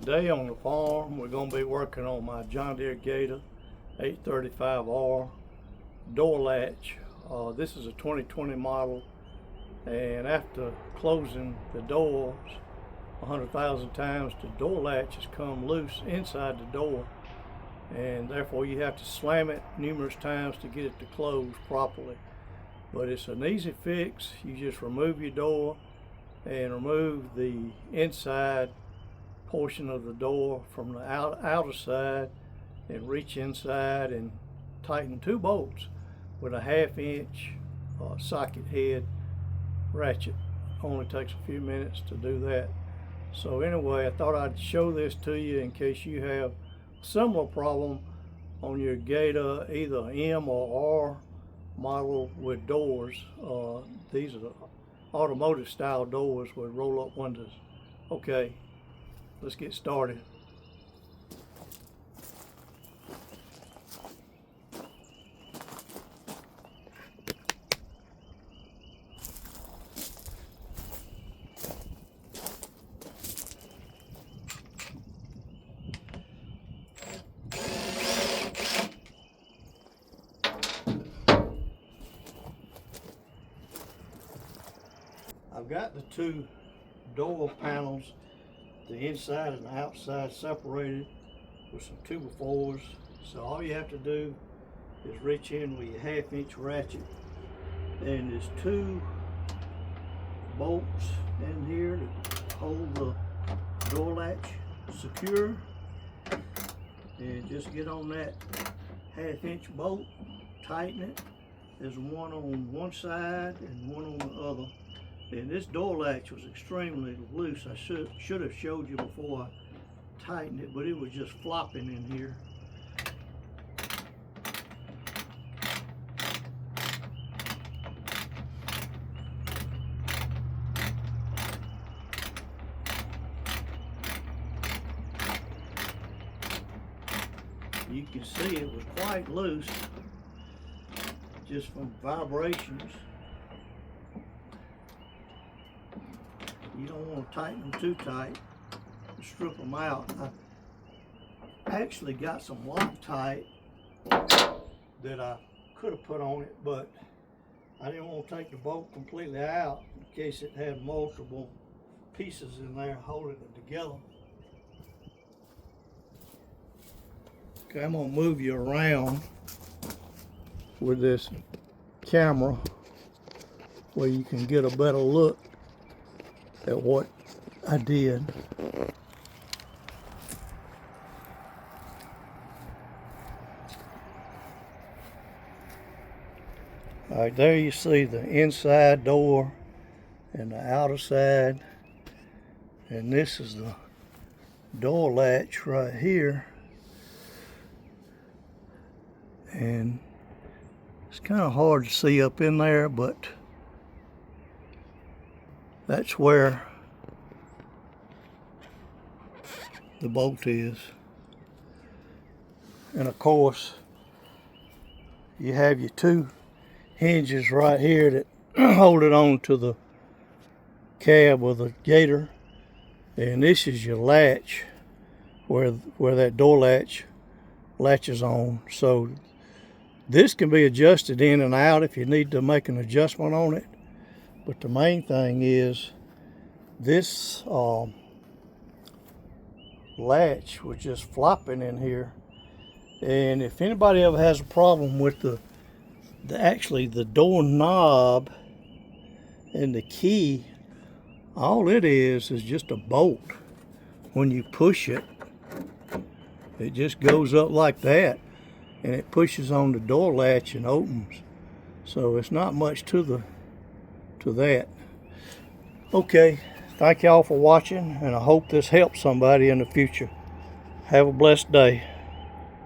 Today on the farm, we're going to be working on my John Deere Gator 835R door latch. This is a 2020 model, and after closing the doors 100,000 times, the door latch has come loose inside the door, and therefore you have to slam it numerous times to get it to close properly. But it's an easy fix. You just remove your door and remove the inside portion of the door from the outer side and reach inside and tighten two bolts with a 1/2 inch socket head ratchet. Only takes a few minutes to do that. So anyway, I thought I'd show this to you in case you have a similar problem on your Gator, either M or R model with doors. These are automotive style doors with roll up windows. Okay, let's get started. I've got the two door panels, the inside and the outside, separated with some 2x4s. So all you have to do is reach in with your 1/2 inch ratchet, and there's two bolts in here to hold the door latch secure, and just get on that 1/2 inch bolt, tighten it. There's one on one side and one on the other. And this door latch was extremely loose. I should have showed you before I tightened it, but it was just flopping in here. You can see it was quite loose just from vibrations. You don't want to tighten them too tight, strip them out. I actually got some Loctite that I could have put on it, but I didn't want to take the bolt completely out in case it had multiple pieces in there holding it together. Okay, I'm going to move you around with this camera where you can get a better look at what I did. All right, there you see the inside door and the outer side, and this is the door latch right here. And it's kind of hard to see up in there, but that's where the bolt is. And of course, you have your two hinges right here that hold it on to the cab of the Gator. And this is your latch where that door latch latches on. So this can be adjusted in and out if you need to make an adjustment on it. But the main thing is this latch was just flopping in here. And if anybody ever has a problem with actually the door knob and the key, all it is just a bolt. When you push it, it just goes up like that, and it pushes on the door latch and opens. So it's not much to that. Okay, thank y'all for watching, and I hope this helps somebody in the future. Have a blessed day.